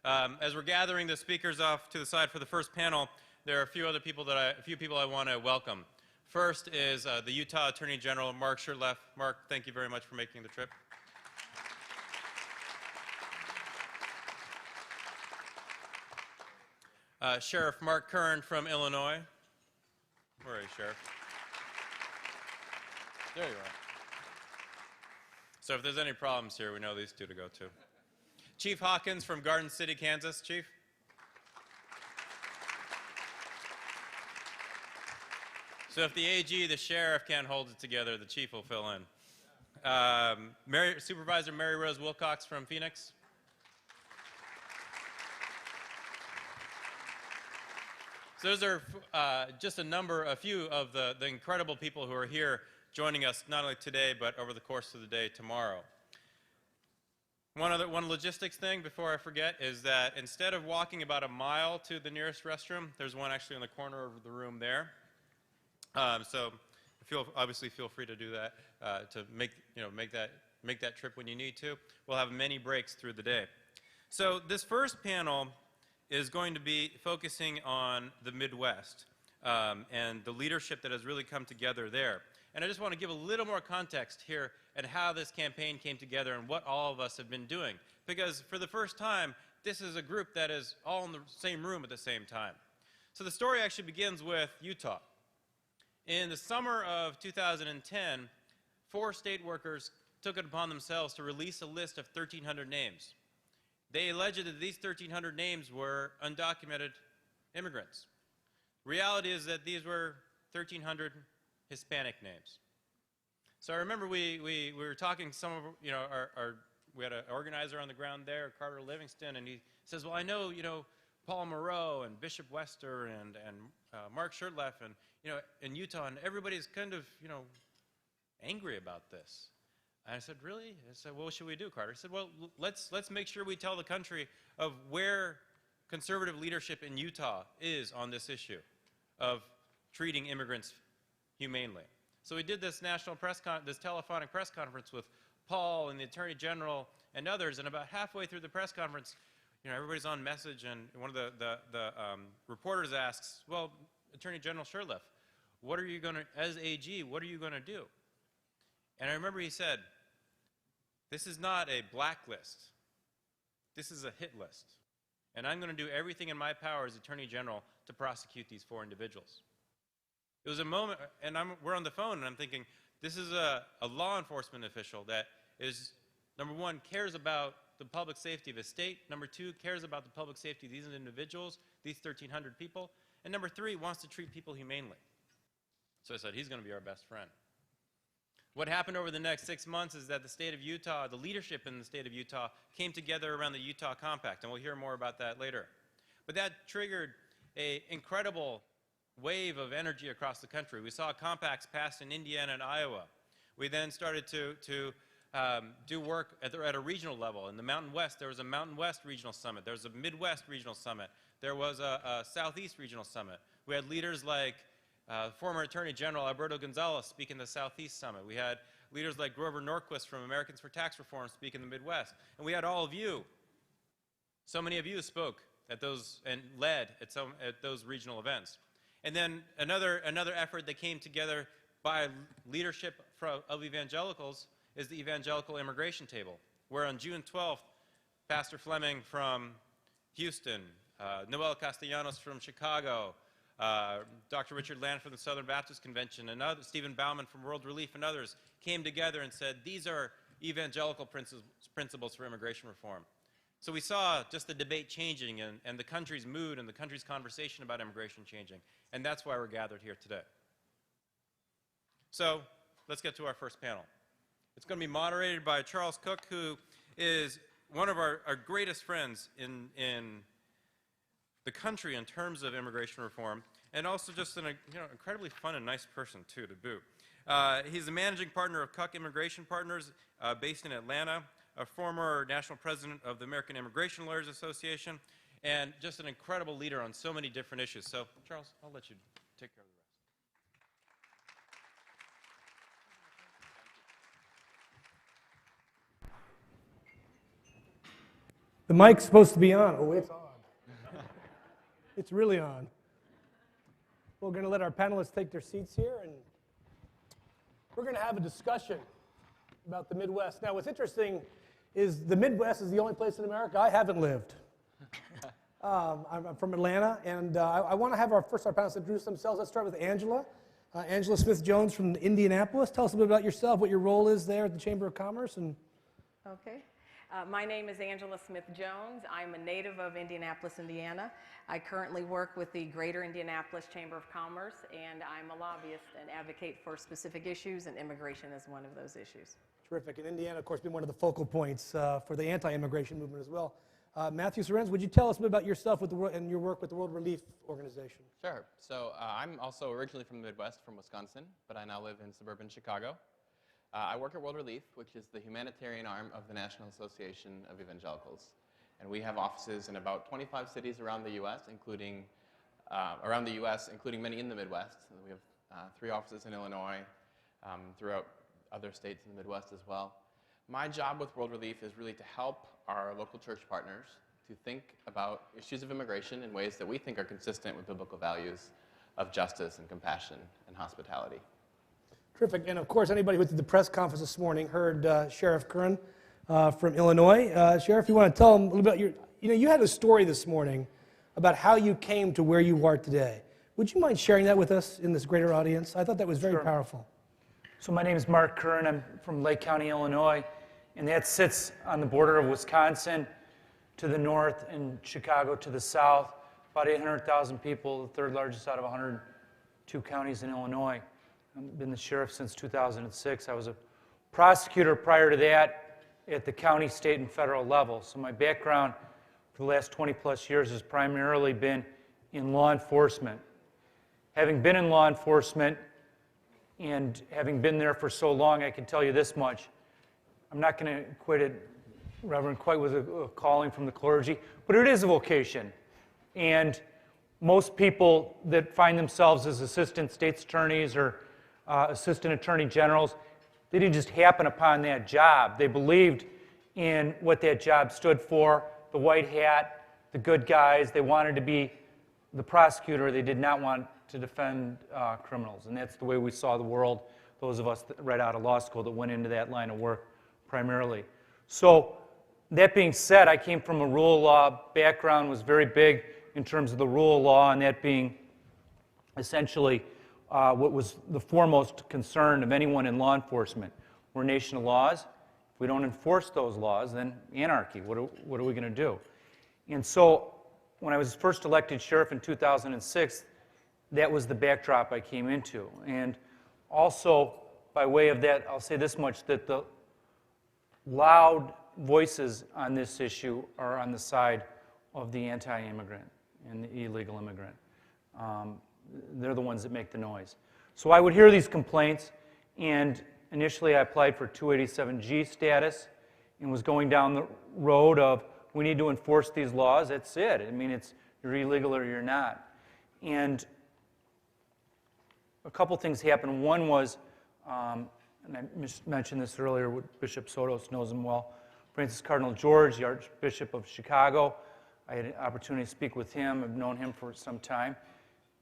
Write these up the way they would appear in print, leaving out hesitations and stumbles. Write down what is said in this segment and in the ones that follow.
As we're gathering the speakers off to the side for the first panel, there are a few people I want to welcome. First is the Utah Attorney General, Mark Shurtleff. Mark, thank you very much for making the trip. Sheriff Mark Curran from Illinois. Where are you, Sheriff? There you are. So if there's any problems here, we know these two to go to. Chief Hawkins from Garden City, Kansas. Chief? So if the AG, the sheriff, can't hold it together, the chief will fill in. Supervisor Mary Rose Wilcox from Phoenix. So those are just a few of the incredible people who are here joining us not only today, but over the course of the day tomorrow. One logistics thing before I forget is that instead of walking about a mile to the nearest restroom, there's one actually in the corner of the room there. So obviously feel free to do that, to make that trip when you need to. We'll have many breaks through the day. So this first panel is going to be focusing on the Midwest and the leadership that has really come together there. And I just want to give a little more context here and how this campaign came together and what all of us have been doing. Because for the first time, this is a group that is all in the same room at the same time. So the story actually begins with Utah. In the summer of 2010, 4 state workers took it upon themselves to release a list of 1,300 names. They alleged that these 1,300 names were undocumented immigrants. Reality is that these were 1,300 Hispanic names. So I remember we were talking we had an organizer on the ground there, Carter Livingston, and he says, well, I know, Paul Moreau and Bishop Wester and Mark Shurtleff and, in Utah, and everybody's kind of, angry about this. And I said, really? I said, well, what should we do, Carter? He said, well, let's make sure we tell the country of where conservative leadership in Utah is on this issue of treating immigrants humanely. So we did this this telephonic press conference with Paul and the Attorney General and others, and about halfway through the press conference, everybody's on message, and one of the reporters asks, well, Attorney General Shurtleff, what are you going to, as AG, what are you going to do? And I remember he said, this is not a blacklist. This is a hit list. And I'm going to do everything in my power as Attorney General to prosecute these 4 individuals. It was a moment, and we're on the phone, and I'm thinking, this is a law enforcement official that is, number 1, cares about the public safety of his state, number 2, cares about the public safety of these individuals, these 1,300 people, and number 3, wants to treat people humanely. So I said, he's going to be our best friend. What happened over the next 6 months is that the state of Utah, the leadership in the state of Utah, came together around the Utah Compact, and we'll hear more about that later. But that triggered an incredible wave of energy across the country. We saw compacts passed in Indiana and Iowa. We then started to do work at a regional level. In the Mountain West, there was a Mountain West Regional Summit. There was a Midwest Regional Summit. There was a Southeast Regional Summit. We had leaders like former Attorney General Alberto Gonzalez speak in the Southeast Summit. We had leaders like Grover Norquist from Americans for Tax Reform speak in the Midwest. And we had all of you. So many of you spoke at those and led at those regional events. And then another effort that came together by leadership of evangelicals is the Evangelical Immigration Table, where on June 12th, Pastor Fleming from Houston, Noel Castellanos from Chicago, Dr. Richard Land from the Southern Baptist Convention, and Stephen Bauman from World Relief and others came together and said, these are evangelical principles for immigration reform. So we saw just the debate changing and the country's mood and the country's conversation about immigration changing. And that's why we're gathered here today. So let's get to our first panel. It's going to be moderated by Charles Kuck, who is one of our greatest friends in the country in terms of immigration reform, and also just an incredibly fun and nice person, too, to boot. He's the managing partner of Kuck Immigration Partners based in Atlanta, a former national president of the American Immigration Lawyers Association, and just an incredible leader on so many different issues. So, Charles, I'll let you take care of the rest. The mic's supposed to be on. Oh, it's on. It's really on. We're going to let our panelists take their seats here, and we're going to have a discussion about the Midwest. Now, what's interesting is the Midwest is the only place in America I haven't lived. I'm from Atlanta, and I want to have our panelists introduce themselves. Let's start with Angela. Angela Smith-Jones from Indianapolis. Tell us a bit about yourself, what your role is there at the Chamber of Commerce. Okay. My name is Angela Smith-Jones. I'm a native of Indianapolis, Indiana. I currently work with the Greater Indianapolis Chamber of Commerce, and I'm a lobbyist and advocate for specific issues, and immigration is one of those issues. Terrific. And Indiana, of course, been one of the focal points for the anti-immigration movement as well. Matthew Soerens, would you tell us a bit about yourself and your work with the World Relief Organization? Sure. So I'm also originally from the Midwest, from Wisconsin, but I now live in suburban Chicago. I work at World Relief, which is the humanitarian arm of the National Association of Evangelicals. And we have offices in about 25 cities around the U.S., including many in the Midwest. We have 3 offices in Illinois, throughout other states in the Midwest as well. My job with World Relief is really to help our local church partners to think about issues of immigration in ways that we think are consistent with biblical values of justice and compassion and hospitality. Terrific. And of course, anybody who went to the press conference this morning heard Sheriff Curran from Illinois. Sheriff, you want to tell them a little bit about you had a story this morning about how you came to where you are today. Would you mind sharing that with us in this greater audience? I thought that was very powerful. So my name is Mark Curran. I'm from Lake County, Illinois, and that sits on the border of Wisconsin to the north and Chicago to the south. About 800,000 people, the third largest out of 102 counties in Illinois. I've been the sheriff since 2006. I was a prosecutor prior to that at the county, state, and federal level. So my background for the last 20 plus years has primarily been in law enforcement. Having been in law enforcement and having been there for so long, I can tell you this much. I'm not going to equate it, Reverend, quite with a calling from the clergy, but it is a vocation. And most people that find themselves as assistant state's attorneys or assistant attorney generals, they didn't just happen upon that job. They believed in what that job stood for, the white hat, the good guys. They wanted to be the prosecutor. They did not want to defend criminals. And that's the way we saw the world, those of us right out of law school that went into that line of work primarily. So that being said, I came from a rule of law background, was very big in terms of the rule of law, and that being essentially what was the foremost concern of anyone in law enforcement. We're a nation of laws. If we don't enforce those laws, then anarchy. What are we going to do? And so when I was first elected sheriff in 2006, that was the backdrop I came into. And also, by way of that, I'll say this much, that the loud voices on this issue are on the side of the anti-immigrant and the illegal immigrant. They're the ones that make the noise. So I would hear these complaints, and initially I applied for 287G status and was going down the road of, we need to enforce these laws, that's it. I mean, you're illegal or you're not. And a couple things happened. One was, and I mentioned this earlier, Bishop Sotos knows him well, Francis Cardinal George, the Archbishop of Chicago. I had an opportunity to speak with him. I've known him for some time.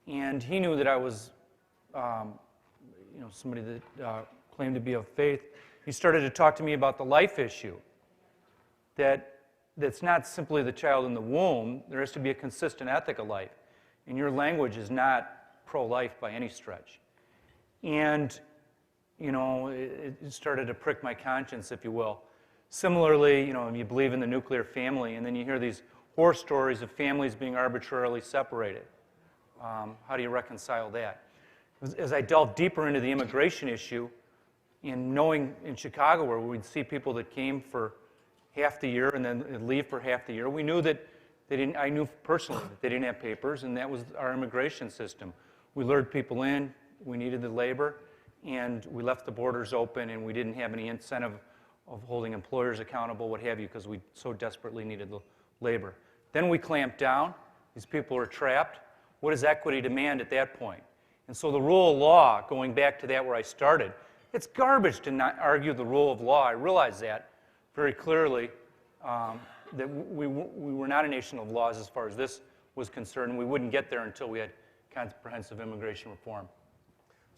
And he knew that I was somebody that claimed to be of faith. He started to talk to me about the life issue, that's not simply the child in the womb. There has to be a consistent ethic of life. And your language is not pro-life by any stretch. And, it started to prick my conscience, if you will. Similarly, you believe in the nuclear family, and then you hear these horror stories of families being arbitrarily separated. How do you reconcile that? As I delved deeper into the immigration issue, and knowing in Chicago where we'd see people that came for half the year and then leave for half the year, we knew that I knew personally that they didn't have papers, and that was our immigration system. We lured people in, we needed the labor, and we left the borders open, and we didn't have any incentive of holding employers accountable, what have you, because we so desperately needed the labor. Then we clamped down. These people are trapped. What does equity demand at that point? And so the rule of law, going back to that where I started, it's garbage to not argue the rule of law. I realize that very clearly. that we were not a nation of laws as far as this was concerned, and we wouldn't get there until we had comprehensive immigration reform.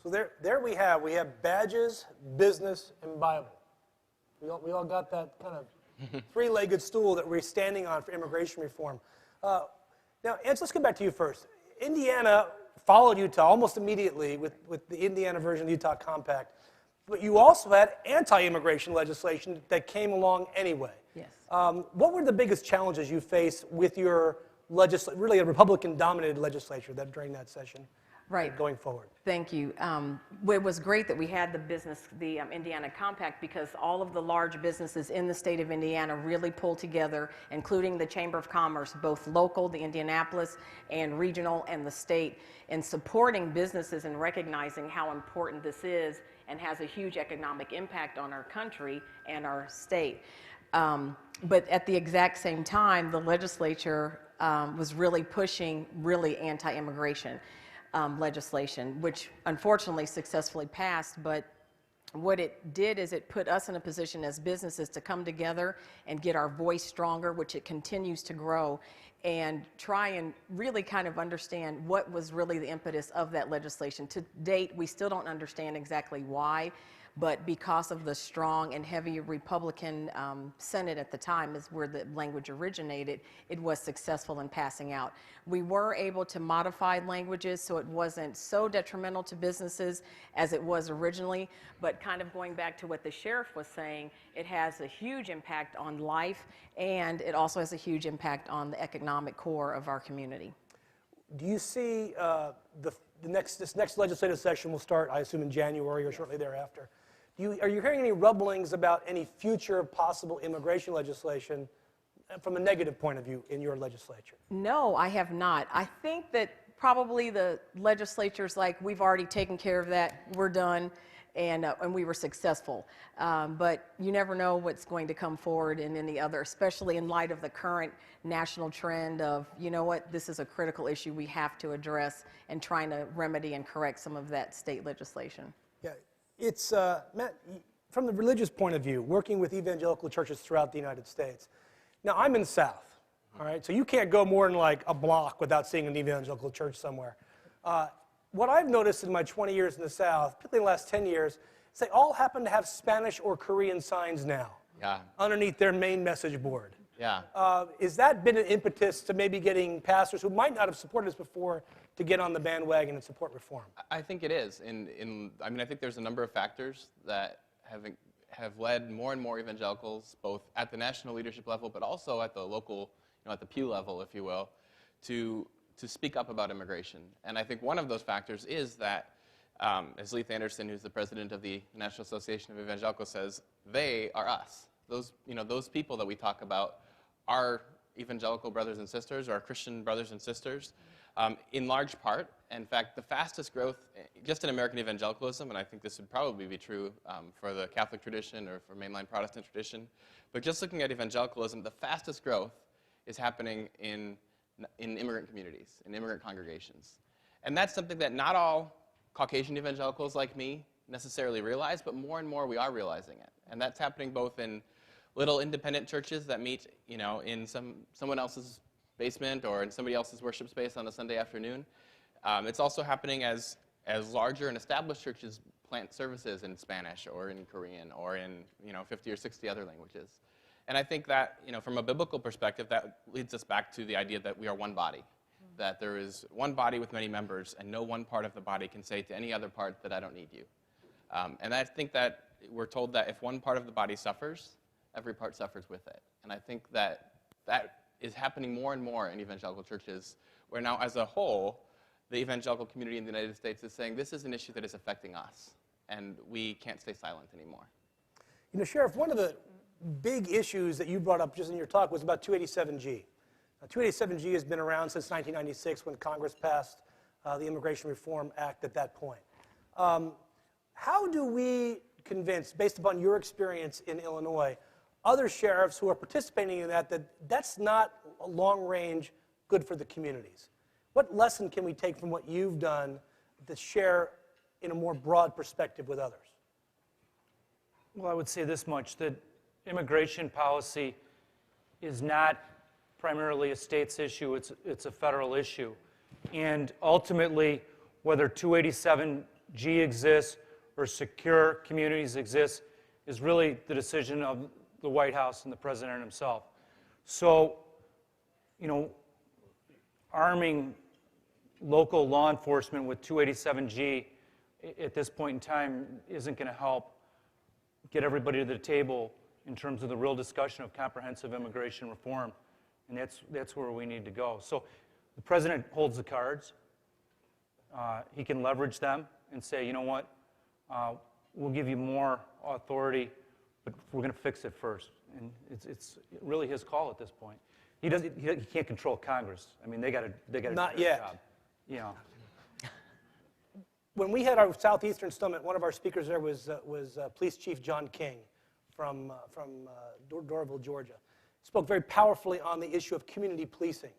So there we have badges, business, and Bible. We all got that kind of three-legged stool that we're standing on for immigration reform. Now, Ange, let's get back to you first. Indiana followed Utah almost immediately with the Indiana version of the Utah Compact, but you also had anti-immigration legislation that came along anyway. Yes. What were the biggest challenges you faced with your really a Republican-dominated legislature during that session? Right. Going forward. Thank you. It was great that we had the Indiana Compact, because all of the large businesses in the state of Indiana really pulled together, including the Chamber of Commerce, both local, the Indianapolis, and regional, and the state, in supporting businesses and recognizing how important this is and has a huge economic impact on our country and our state. But at the exact same time, the legislature was really pushing anti-immigration legislation, which unfortunately successfully passed. But what it did is it put us in a position as businesses to come together and get our voice stronger, which it continues to grow, and try and really kind of understand what was really the impetus of that legislation. To date, we still don't understand exactly why, but because of the strong and heavy Republican Senate at the time is where the language originated, it was successful in passing out. We were able to modify languages so it wasn't so detrimental to businesses as it was originally, but kind of going back to what the sheriff was saying, it has a huge impact on life, and it also has a huge impact on the economic core of our community. Do you see this next legislative session will start, I assume, in January or shortly thereafter? Are you hearing any rumblings about any future possible immigration legislation from a negative point of view in your legislature? No, I have not. I think that probably the legislature's like, we've already taken care of that, we're done, and we were successful. But you never know what's going to come forward in any other, especially in light of the current national trend of, you know what, this is a critical issue we have to address, and trying to remedy and correct some of that state legislation. Yeah, it's, Matt, from the religious point of view, working with evangelical churches throughout the United States. Now, I'm in the South, all right, so you can't go more than like a block without seeing an evangelical church somewhere. What I've noticed in my 20 years in the South, particularly the last 10 years, is they all happen to have Spanish or Korean signs now underneath their main message board. Yeah. Has that been an impetus to maybe getting pastors who might not have supported us before to get on the bandwagon and support reform? I think it is. I mean, I think there's a number of factors that have led more and more evangelicals, both at the national leadership level, but also at the local, at the pew level, if you will, to speak up about immigration. And I think one of those factors is that, as Leith Anderson, who's the president of the National Association of Evangelicals, says, they are us. Those people that we talk about are evangelical brothers and sisters, or our Christian brothers and sisters, in large part. In fact, the fastest growth, just in American evangelicalism, and I think this would probably be true for the Catholic tradition or for mainline Protestant tradition, but just looking at evangelicalism, the fastest growth is happening in immigrant communities, in immigrant congregations. And that's something that not all Caucasian evangelicals like me necessarily realize, but more and more we are realizing it. And that's happening both in little independent churches that meet, in someone else's basement or in somebody else's worship space on a Sunday afternoon. It's also happening as larger and established churches plant services in Spanish or in Korean or in 50 or 60 other languages. And I think that from a biblical perspective, that leads us back to the idea that we are one body, that there is one body with many members, and no one part of the body can say to any other part that I don't need you. And I think that we're told that if one part of the body suffers, every part suffers with it. And I think that is happening more and more in evangelical churches, where now as a whole, the evangelical community in the United States is saying this is an issue that is affecting us, and we can't stay silent anymore. Sheriff, one of the big issues that you brought up just in your talk was about 287G. Now, 287G has been around since 1996 when Congress passed the Immigration Reform Act at that point. How do we convince, based upon your experience in Illinois, other sheriffs who are participating in that that's not a long range good for the communities? What lesson can we take from what you've done to share in a more broad perspective with others? Well, I would say this much, that immigration policy is not primarily a state's issue, it's a federal issue. And ultimately, whether 287G exists or secure communities exist is really the decision of the White House and the president himself. So, you know, arming local law enforcement with 287G at this point in time isn't going to help get everybody to the table in terms of the real discussion of comprehensive immigration reform. And that's where we need to go. So the president holds the cards. He can leverage them and say, you know what, we'll give you more authority, but we're going to fix it first. And it's really his call at this point. He can't control Congress. I mean, they got to Not do their yet. job. You know. When we had our Southeastern Summit, one of our speakers there was Police Chief John King from Doraville, Georgia. Spoke very powerfully on the issue of community policing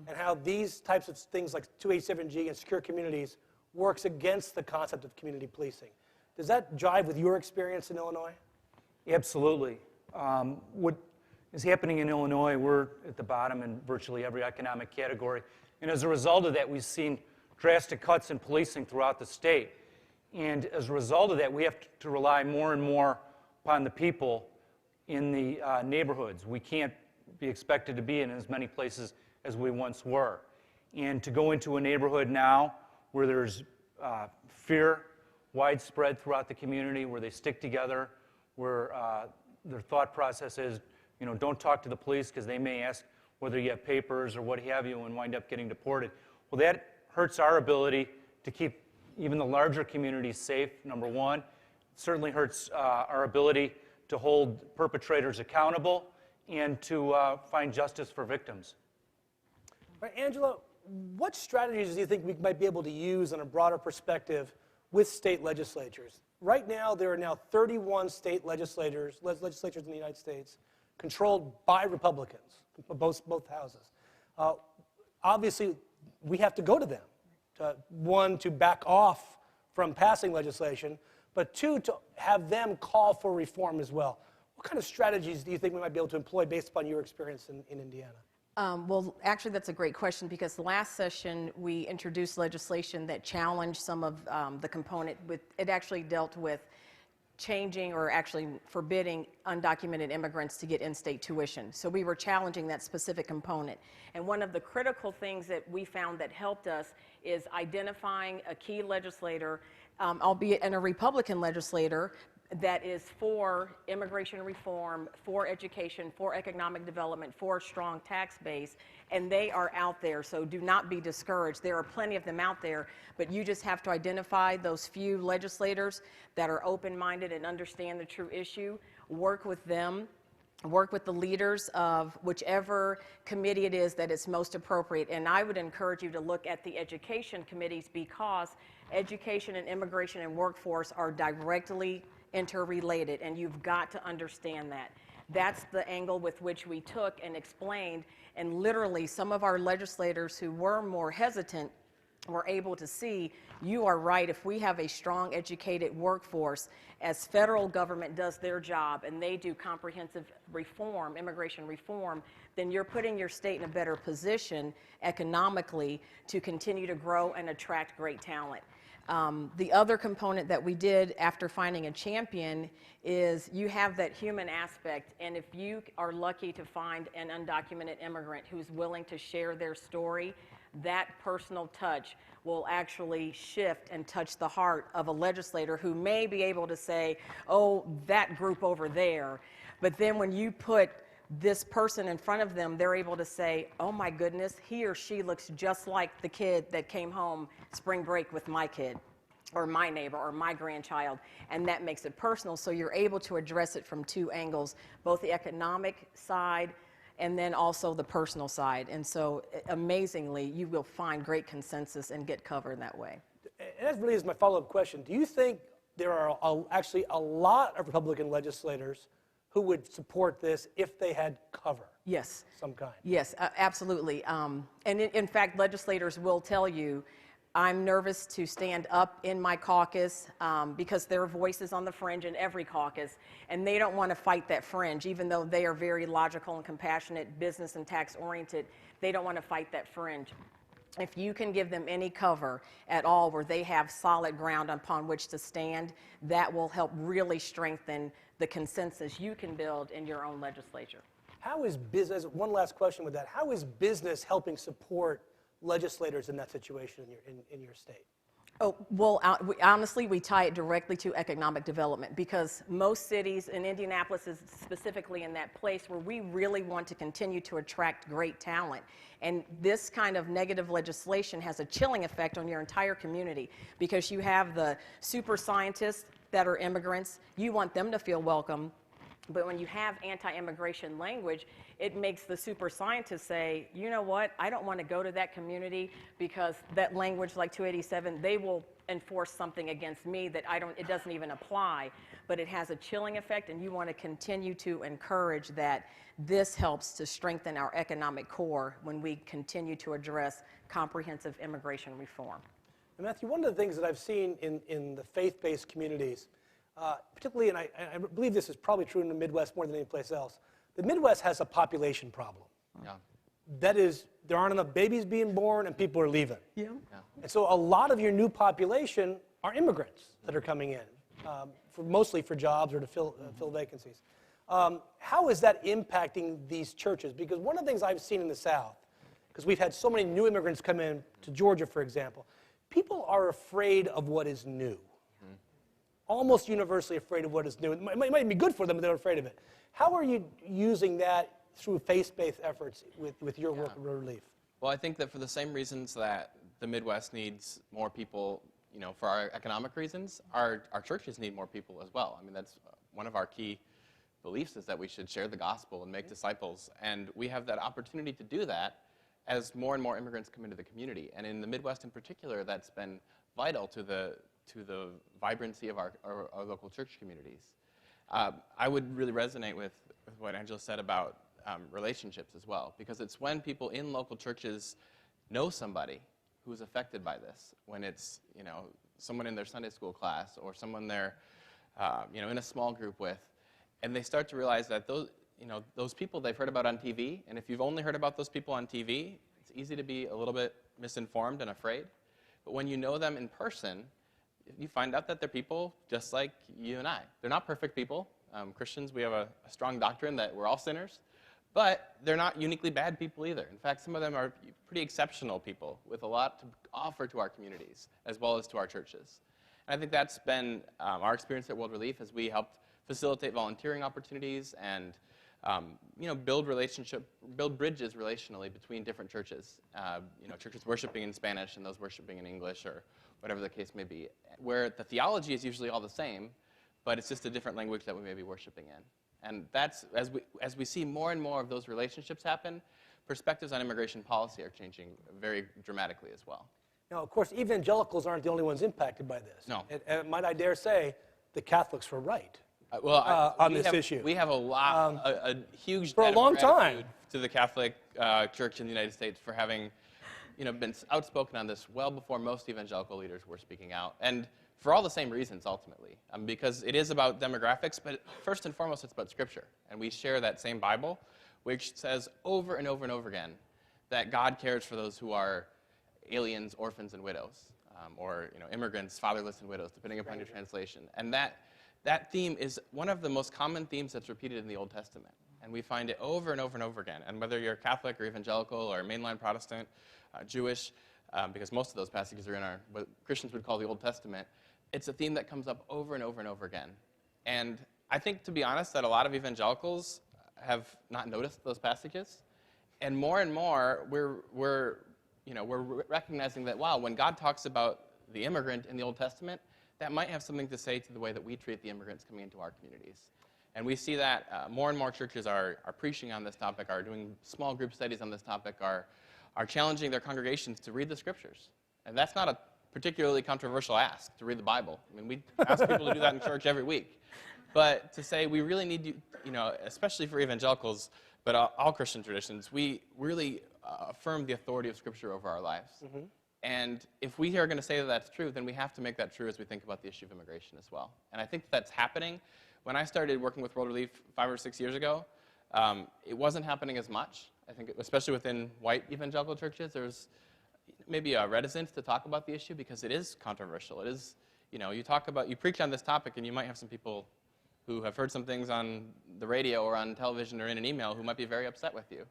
and how these types of things like 287G and secure communities works against the concept of community policing. Does that jive with your experience in Illinois? Absolutely. What is happening in Illinois, we're at the bottom in virtually every economic category. And as a result of that, we've seen drastic cuts in policing throughout the state. And as a result of that, we have to rely more and more upon the people in the neighborhoods. We can't be expected to be in as many places as we once were. And to go into a neighborhood now where there's fear widespread throughout the community, where they stick together, where their thought process is, you know, don't talk to the police because they may ask whether you have papers or what have you and wind up getting deported. Well, that hurts our ability to keep even the larger communities safe, number one. It certainly hurts our ability to hold perpetrators accountable and to find justice for victims. Right, Angela, what strategies do you think we might be able to use on a broader perspective with state legislatures? Right now, there are now 31 state legislatures in the United States controlled by Republicans, both houses. Obviously, we have to go to them. One, to back off from passing legislation, but two, to have them call for reform as well. What kind of strategies do you think we might be able to employ based upon your experience in Indiana? Well, actually, that's a great question because the last session we introduced legislation that challenged some of the component. It actually dealt with changing or actually forbidding undocumented immigrants to get in-state tuition. So we were challenging that specific component. And one of the critical things that we found that helped us is identifying a key legislator, albeit in a Republican legislator, that is for immigration reform, for education, for economic development, for a strong tax base, and they are out there, so do not be discouraged. There are plenty of them out there, but you just have to identify those few legislators that are open-minded and understand the true issue, work with them, work with the leaders of whichever committee it is that is most appropriate. And I would encourage you to look at the education committees because education and immigration and workforce are directly interrelated, and you've got to understand that. That's the angle with which we took and explained, and literally some of our legislators who were more hesitant were able to see, you are right, if we have a strong educated workforce, as federal government does their job and they do comprehensive reform, immigration reform, then you're putting your state in a better position economically to continue to grow and attract great talent. The other component that we did after finding a champion is you have that human aspect, and if you are lucky to find an undocumented immigrant who's willing to share their story, that personal touch will actually shift and touch the heart of a legislator who may be able to say, oh, that group over there. But then when you put this person in front of them, they're able to say, oh my goodness, he or she looks just like the kid that came home spring break with my kid, or my neighbor, or my grandchild, and that makes it personal. So you're able to address it from two angles, both the economic side and then also the personal side. And so amazingly, you will find great consensus and get covered that way. And that really is my follow-up question. Do you think there are actually a lot of Republican legislators who would support this if they had cover? Yes. Some kind. Yes, absolutely. And in fact, legislators will tell you, I'm nervous to stand up in my caucus because there are voices on the fringe in every caucus, and they don't want to fight that fringe, even though they are very logical and compassionate, business and tax oriented. They don't want to fight that fringe. If you can give them any cover at all where they have solid ground upon which to stand, that will help really strengthen the consensus you can build in your own legislature. How is business, one last question with that, how is business helping support legislators in that situation in your state? Oh, well, honestly, we tie it directly to economic development because most cities, and Indianapolis is specifically in that place where we really want to continue to attract great talent. And this kind of negative legislation has a chilling effect on your entire community because you have the super scientists that are immigrants. You want them to feel welcome. But when you have anti-immigration language, it makes the super scientists say, you know what, I don't want to go to that community because that language like 287, they will enforce something against me that it doesn't even apply. But it has a chilling effect, and you want to continue to encourage that. This helps to strengthen our economic core when we continue to address comprehensive immigration reform. And Matthew, one of the things that I've seen in the faith-based communities, particularly, and I believe this is probably true in the Midwest more than any place else, the Midwest has a population problem. Yeah. That is, there aren't enough babies being born and people are leaving. Yeah. And so a lot of your new population are immigrants that are coming in, mostly for jobs or to fill vacancies. How is that impacting these churches? Because one of the things I've seen in the South, because we've had so many new immigrants come in to Georgia, for example, people are afraid of what is new. Almost universally afraid of what is new. It might be good for them, but they're afraid of it. How are you using that through faith-based efforts with your work of relief? Well, I think that for the same reasons that the Midwest needs more people, for our economic reasons, our churches need more people as well. I mean, that's one of our key beliefs is that we should share the gospel and make disciples. And we have that opportunity to do that as more and more immigrants come into the community. And in the Midwest in particular, that's been vital to the vibrancy of our local church communities. I would really resonate with what Angela said about relationships as well, because it's when people in local churches know somebody who's affected by this, when it's someone in their Sunday school class or someone they're in a small group with, and they start to realize that those people they've heard about on TV, and if you've only heard about those people on TV, it's easy to be a little bit misinformed and afraid. But when you know them in person, you find out that they're people just like you and I. They're not perfect people. Christians, we have a strong doctrine that we're all sinners, but they're not uniquely bad people either. In fact, some of them are pretty exceptional people with a lot to offer to our communities as well as to our churches. And I think that's been our experience at World Relief as we helped facilitate volunteering opportunities and build bridges relationally between different churches. Churches worshiping in Spanish and those worshiping in English or whatever the case may be, where the theology is usually all the same, but it's just a different language that we may be worshiping in. And that's, as we see more and more of those relationships happen, perspectives on immigration policy are changing very dramatically as well. Now, of course, evangelicals aren't the only ones impacted by this. No. And might I dare say, the Catholics were right on this issue. We have a huge for a debt of long time gratitude to the Catholic Church in the United States for having been outspoken on this well before most evangelical leaders were speaking out. And for all the same reasons, ultimately. Because it is about demographics, but first and foremost, it's about Scripture. And we share that same Bible, which says over and over and over again that God cares for those who are aliens, orphans, and widows, or immigrants, fatherless, and widows, depending upon your translation. And that theme is one of the most common themes that's repeated in the Old Testament. And we find it over and over and over again. And whether you're Catholic or evangelical or mainline Protestant, Jewish, because most of those passages are in what Christians would call the Old Testament, it's a theme that comes up over and over and over again. And I think, to be honest, that a lot of evangelicals have not noticed those passages. And more, we're recognizing that, wow, when God talks about the immigrant in the Old Testament, that might have something to say to the way that we treat the immigrants coming into our communities. And we see that more and more churches are preaching on this topic, are doing small group studies on this topic, are challenging their congregations to read the Scriptures. And that's not a particularly controversial ask, to read the Bible. I mean, we ask people to do that in church every week. But to say we really need to, especially for evangelicals, but all Christian traditions, we really affirm the authority of Scripture over our lives. And if we are going to say that that's true, then we have to make that true as we think about the issue of immigration as well. And I think that's happening. When I started working with World Relief 5 or 6 years ago, it wasn't happening as much. I think, especially within white evangelical churches, there's maybe a reticence to talk about the issue because it is controversial. It is, you preach on this topic, and you might have some people who have heard some things on the radio or on television or in an email who might be very upset with you.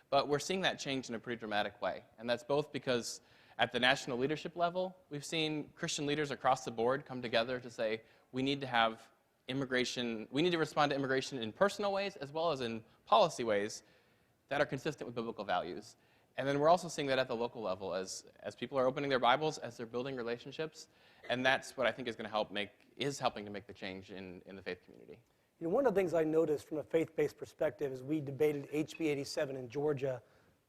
But we're seeing that change in a pretty dramatic way. And that's both because at the national leadership level, we've seen Christian leaders across the board come together to say we need to have immigration, we need to respond to immigration in personal ways as well as in policy ways that are consistent with biblical values. And then we're also seeing that at the local level as people are opening their Bibles, as they're building relationships. And that's what I think is going to helping to make the change in the faith community. One of the things I noticed from a faith-based perspective as we debated HB 87 in Georgia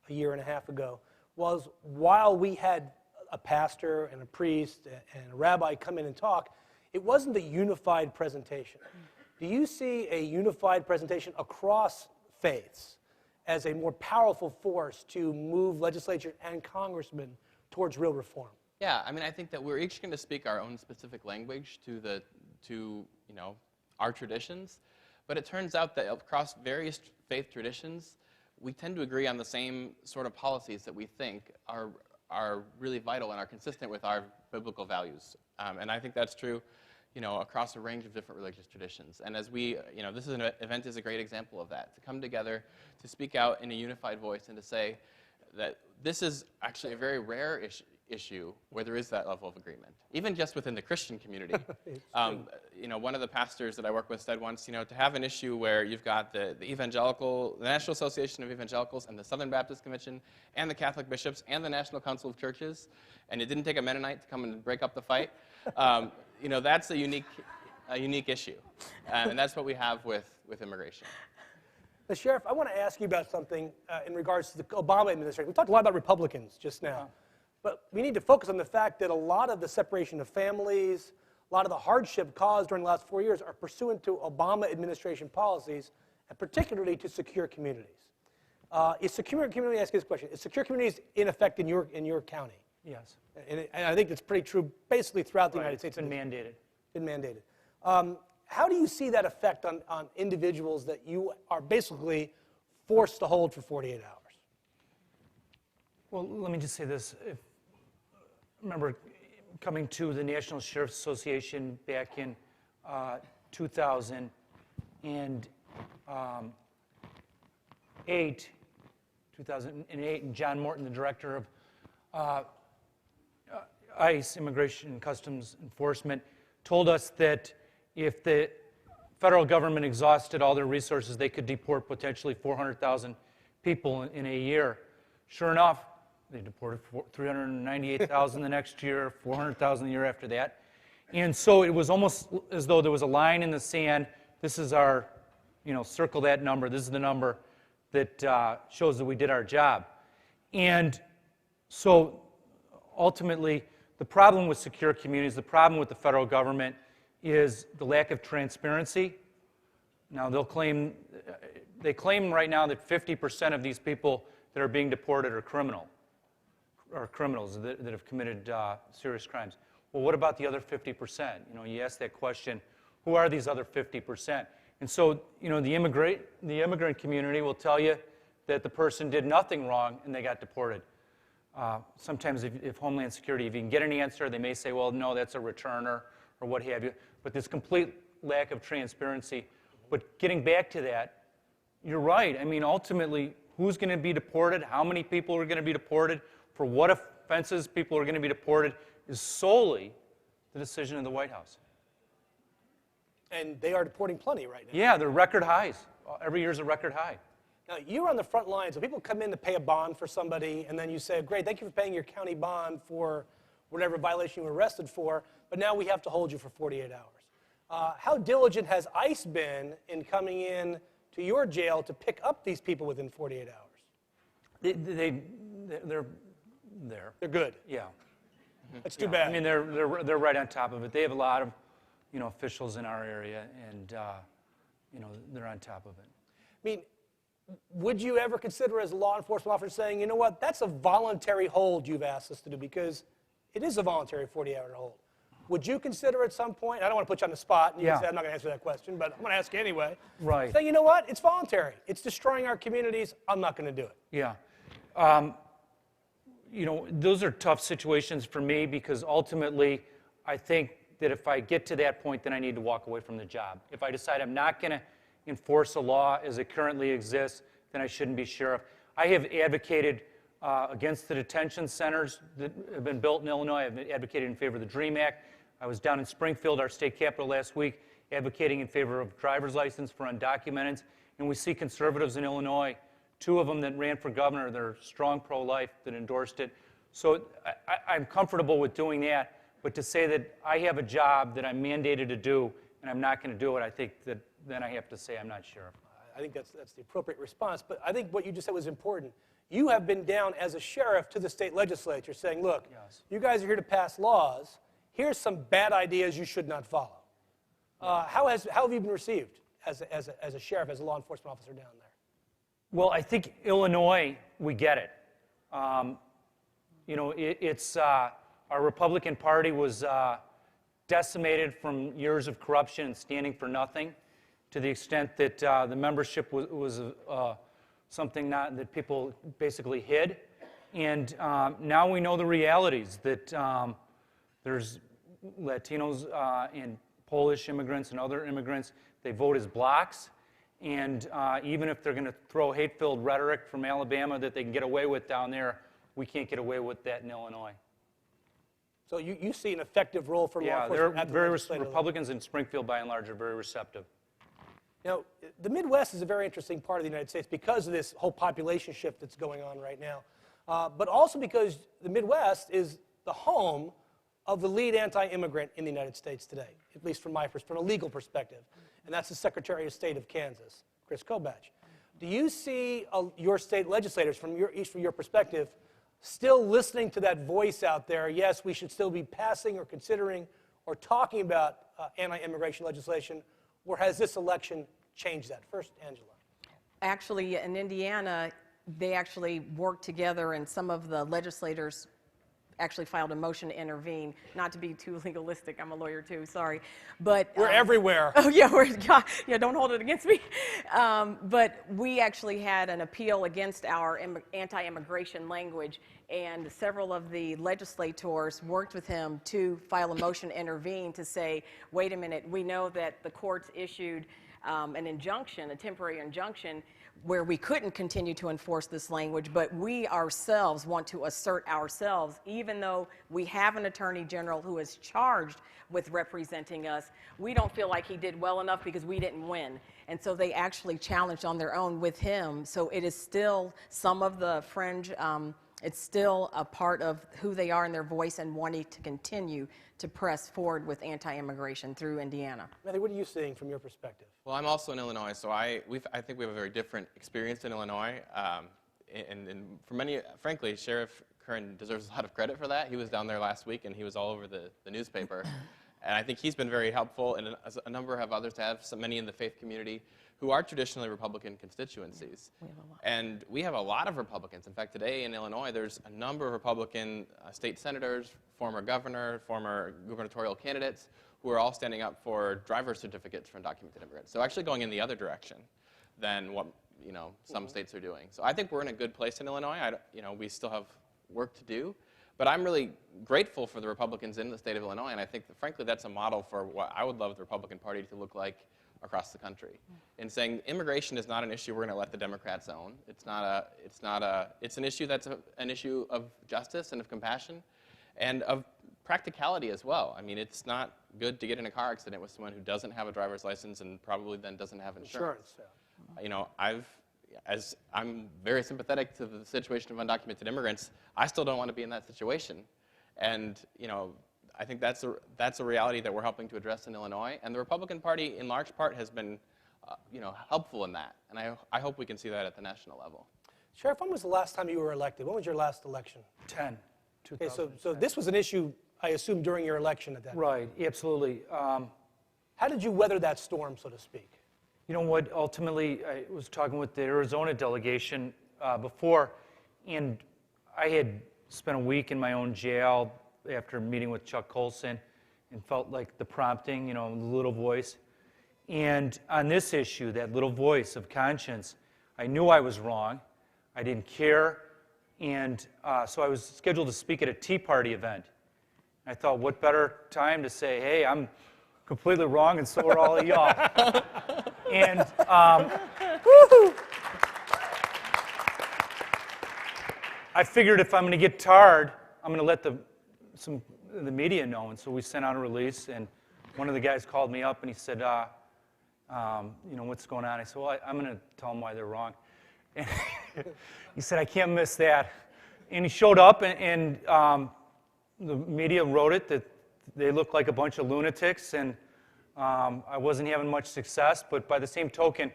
a year and a half ago was while we had a pastor and a priest and a rabbi come in and talk, it wasn't a unified presentation. Do you see a unified presentation across faiths as a more powerful force to move legislature and congressmen towards real reform? Yeah, I mean, I think that we're each going to speak our own specific language to our traditions, but it turns out that across various faith traditions, we tend to agree on the same sort of policies that we think are really vital and are consistent with our biblical values. And I think that's true, across a range of different religious traditions. And as this event is a great example of that, to come together, to speak out in a unified voice and to say that this is actually a very rare issue where there is that level of agreement, even just within the Christian community. One of the pastors that I work with said once, to have an issue where you've got the National Association of Evangelicals and the Southern Baptist Convention and the Catholic bishops and the National Council of Churches, and it didn't take a Mennonite to come and break up the fight, that's a unique issue. And that's what we have with immigration. The Sheriff, I want to ask you about something in regards to the Obama administration. We talked a lot about Republicans just now. But we need to focus on the fact that a lot of the separation of families, a lot of the hardship caused during the last 4 years are pursuant to Obama administration policies, and particularly to secure communities. Is secure community, ask you this question, is secure communities in effect in your county? Yes. And I think that's pretty true basically throughout the United States. It's been mandated. Been mandated. How do you see that effect on individuals that you are basically forced to hold for 48 hours? Well, let me just say this. I remember coming to the National Sheriff's Association back in 2008, and John Morton, the director of ICE, Immigration and Customs Enforcement, told us that if the federal government exhausted all their resources, they could deport potentially 400,000 people in a year. Sure enough, they deported 398,000 the next year, 400,000 the year after that. And so it was almost as though there was a line in the sand. This is our, circle that number. This is the number that shows that we did our job. And so ultimately, the problem with secure communities, the problem with the federal government is the lack of transparency. Now, they claim right now that 50% of these people that are being deported are criminals that have committed serious crimes. Well, what about the other 50%? You ask that question, who are these other 50%? And so, the immigrant community will tell you that the person did nothing wrong and they got deported. Sometimes if Homeland Security, if you can get an answer, they may say, well, no, that's a returner or what have you. But this complete lack of transparency. But getting back to that, you're right. I mean, ultimately, who's going to be deported, how many people are going to be deported, for what offenses people are going to be deported is solely the decision of the White House. And they are deporting plenty right now. Yeah, they're record highs. Every year is a record high. Now, you're on the front lines. So people come in to pay a bond for somebody, and then you say, great, thank you for paying your county bond for whatever violation you were arrested for, but now we have to hold you for 48 hours. How diligent has ICE been in coming in to your jail to pick up these people within 48 hours? They're there. They're good. Yeah. That's too bad. I mean, they're right on top of it. They have a lot of, officials in our area, and they're on top of it. I mean, would you ever consider as a law enforcement officer saying, you know what, that's a voluntary hold you've asked us to do, because it is a voluntary 40-hour hold. Would you consider at some point, I don't want to put you on the spot, and you can say I'm not going to answer that question, but I'm going to ask you anyway. Right. Say, you know what, it's voluntary. It's destroying our communities. I'm not going to do it. Yeah. You know, those are tough situations for me, because ultimately I think that if I get to that point, then I need to walk away from the job. If I decide I'm not going to enforce a law as it currently exists, then I shouldn't be sheriff. I have advocated against the detention centers that have been built in Illinois. I've advocated in favor of the DREAM Act. I was down in Springfield, our state capital, last week, advocating in favor of driver's license for undocumented. And we see conservatives in Illinois, 2 of them that ran for governor, they're strong pro-life, that endorsed it. So I'm comfortable with doing that. But to say that I have a job that I'm mandated to do and I'm not going to do it, I think that then I have to say I'm not sheriff. I think that's the appropriate response. But I think what you just said was important. You have been down as a sheriff to the state legislature saying, look, you guys are here to pass laws. Here's some bad ideas you should not follow. How have you been received as a sheriff, as a law enforcement officer down there? Well, I think Illinois, we get it. You know, our Republican Party was decimated from years of corruption and standing for nothing, to the extent that the membership was something that people basically hid. And now we know the realities, that there's Latinos and Polish immigrants and other immigrants, they vote as blocks. And even if they're going to throw hate-filled rhetoric from Alabama that they can get away with down there, we can't get away with that in Illinois. So you see an effective role for law enforcement at the legislative level. Republicans in Springfield, by and large, are very receptive. Now, the Midwest is a very interesting part of the United States because of this whole population shift that's going on right now, but also because the Midwest is the home of the lead anti-immigrant in the United States today, at least from a legal perspective, and that's the Secretary of State of Kansas, Chris Kobach. Do you see your state legislators, from your perspective, still listening to that voice out there? Yes, we should still be passing or considering or talking about anti-immigration legislation, or has this election changed that? First, Angela. Actually, in Indiana, they actually worked together, and some of the legislators actually filed a motion to intervene. Not to be too legalistic, I'm a lawyer too, sorry. But we're everywhere. Oh yeah, yeah, don't hold it against me. But we actually had an appeal against our anti-immigration language, and several of the legislators worked with him to file a motion to intervene to say, wait a minute, we know that the courts issued an injunction, a temporary injunction, where we couldn't continue to enforce this language, but we ourselves want to assert ourselves, even though we have an attorney general who is charged with representing us. We don't feel like he did well enough because we didn't win. And so they actually challenged on their own with him. So it is still some of the fringe, it's still a part of who they are in their voice and wanting to continue to press forward with anti-immigration through Indiana. Matthew, what are you seeing from your perspective? Well, I'm also in Illinois, so I think we have a very different experience in Illinois. And for many, frankly, Sheriff Curran deserves a lot of credit for that. He was down there last week, and he was all over the newspaper. And I think he's been very helpful, and a number of others have, many in the faith community, who are traditionally Republican constituencies. And we have a lot of Republicans. In fact, today in Illinois, there's a number of Republican state senators, former governor, former gubernatorial candidates, who are all standing up for driver's certificates for undocumented immigrants. So actually going in the other direction than what some states are doing. So I think we're in a good place in Illinois. We still have work to do. But I'm really grateful for the Republicans in the state of Illinois, and I think that, frankly, that's a model for what I would love the Republican Party to look like across the country. In saying immigration is not an issue we're going to let the Democrats own. It's an issue that's an issue of justice and of compassion and of practicality as well. I mean, it's not good to get in a car accident with someone who doesn't have a driver's license and probably then doesn't have insurance. As I'm very sympathetic to the situation of undocumented immigrants, I still don't want to be in that situation. And, I think that's a reality that we're helping to address in Illinois. And the Republican Party, in large part, has been, helpful in that. And I hope we can see that at the national level. Sheriff, when was the last time you were elected? When was your last election? 2010. Okay, so this was an issue, I assume, during your election at that time. Right, absolutely. How did you weather that storm, so to speak? You know what, ultimately, I was talking with the Arizona delegation before, and I had spent a week in my own jail after meeting with Chuck Colson and felt like the prompting, the little voice. And on this issue, that little voice of conscience, I knew I was wrong. I didn't care. And so I was scheduled to speak at a Tea Party event. I thought, what better time to say, hey, I'm completely wrong, and so are all of y'all. And I figured if I'm going to get tarred, I'm going to let the media know. And so we sent out a release, and one of the guys called me up, and he said, what's going on? I said, well, I'm going to tell them why they're wrong. And he said, I can't miss that. And he showed up, and the media wrote it that they looked like a bunch of lunatics, and I wasn't having much success. But by the same token,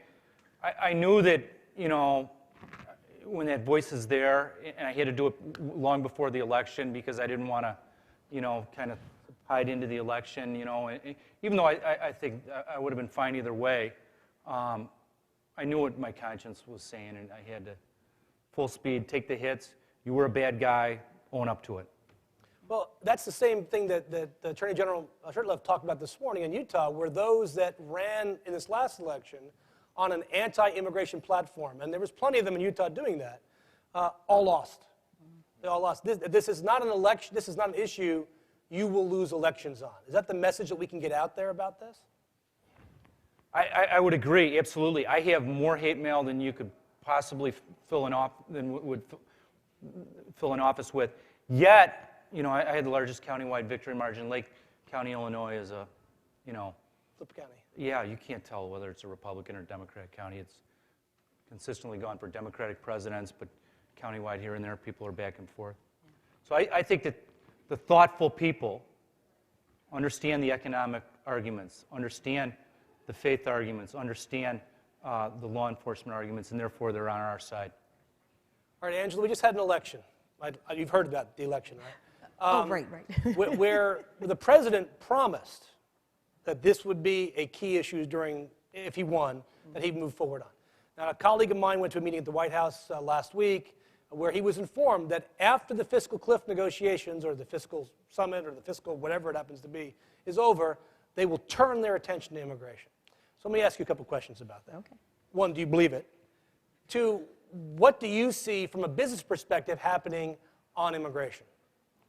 I knew that, when that voice is there, and I had to do it long before the election because I didn't want to, kind of hide into the election, even though I think I would have been fine either way. I knew what my conscience was saying, and I had to full speed, take the hits. You were a bad guy, own up to it. Well, that's the same thing that the Attorney General Shurtleff talked about this morning in Utah, were those that ran in this last election on an anti-immigration platform, and there was plenty of them in Utah doing that, all lost. They all lost. This is not an election. This is not an issue you will lose elections on. Is that the message that we can get out there about this? I would agree, absolutely. I have more hate mail than you could possibly fill an office with. Yet, I had the largest countywide victory margin. Lake County, Illinois is a, Flip County. Yeah, you can't tell whether it's a Republican or Democrat county. It's consistently gone for Democratic presidents, but countywide here and there, people are back and forth. So I think that the thoughtful people understand the economic arguments, understand the faith arguments, understand the law enforcement arguments, and therefore they're on our side. All right, Angela, we just had an election. You've heard about the election, right? Right. where the president promised that this would be a key issue if he won, that he'd move forward on. Now, a colleague of mine went to a meeting at the White House last week where he was informed that after the fiscal cliff negotiations or the fiscal summit or the fiscal whatever it happens to be is over, they will turn their attention to immigration. So let me ask you a couple questions about that. Okay. One, do you believe it? Two, what do you see from a business perspective happening on immigration?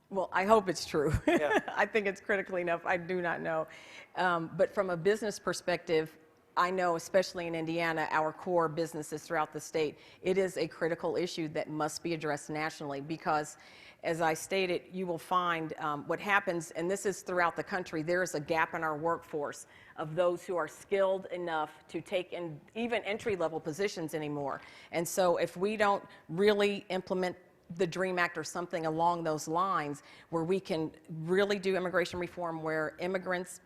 Well, I hope it's true. Yeah. I think it's critically enough. I do not know. But from a business perspective, I know, especially in Indiana, our core businesses throughout the state, it is a critical issue that must be addressed nationally because, as I stated, you will find what happens, and this is throughout the country, there is a gap in our workforce of those who are skilled enough to take in even entry-level positions anymore. And so if we don't really implement the DREAM Act or something along those lines where we can really do immigration reform where immigrants,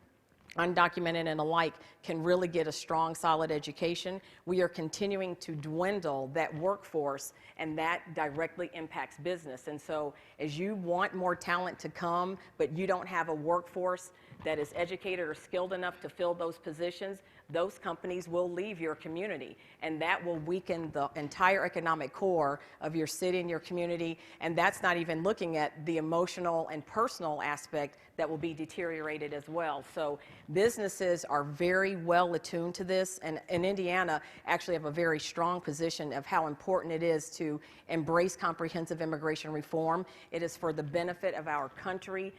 undocumented and alike, can really get a strong, solid education, we are continuing to dwindle that workforce, and that directly impacts business. And so as you want more talent to come, but you don't have a workforce that is educated or skilled enough to fill those positions, those companies will leave your community, and that will weaken the entire economic core of your city and your community, and that's not even looking at the emotional and personal aspect that will be deteriorated as well. So businesses are very well attuned to this, and in Indiana actually have a very strong position of how important it is to embrace comprehensive immigration reform. It is for the benefit of our country.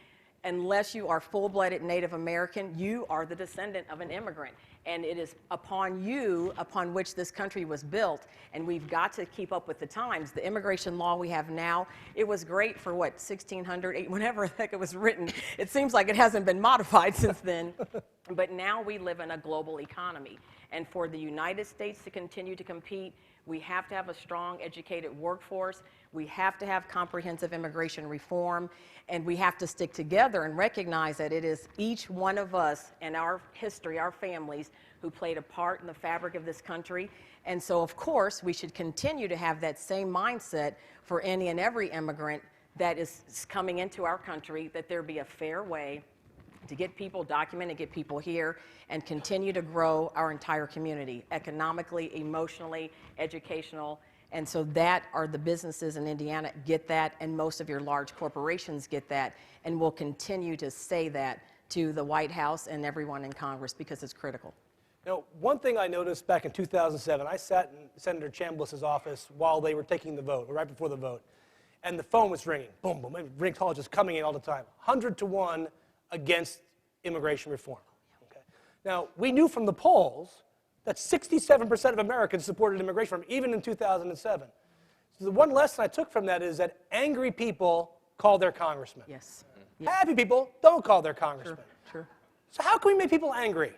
Unless you are full-blooded Native American, you are the descendant of an immigrant. And it is upon you upon which this country was built, and we've got to keep up with the times. The immigration law we have now, it was great for what, 1600, whenever the heck it was written. It seems like it hasn't been modified since then. But now we live in a global economy. And for the United States to continue to compete, we have to have a strong, educated workforce. We have to have comprehensive immigration reform, and we have to stick together and recognize that it is each one of us and our history, our families, who played a part in the fabric of this country. And so, of course, we should continue to have that same mindset for any and every immigrant that is coming into our country, that there be a fair way to get people documented, get people here, and continue to grow our entire community, economically, emotionally, educational. And so that are the businesses in Indiana get that, and most of your large corporations get that, and we'll continue to say that to the White House and everyone in Congress because it's critical. You know, one thing I noticed back in 2007, I sat in Senator Chambliss's office while they were taking the vote, or right before the vote, and the phone was ringing, boom, boom, and ring calls just coming in all the time, 100 to 1 against immigration reform. Okay? Now, we knew from the polls that 67% of Americans supported immigration reform, even in 2007. So the one lesson I took from that is that angry people call their congressman. Yes. Happy people don't call their congressman. Sure. So how can we make people angry?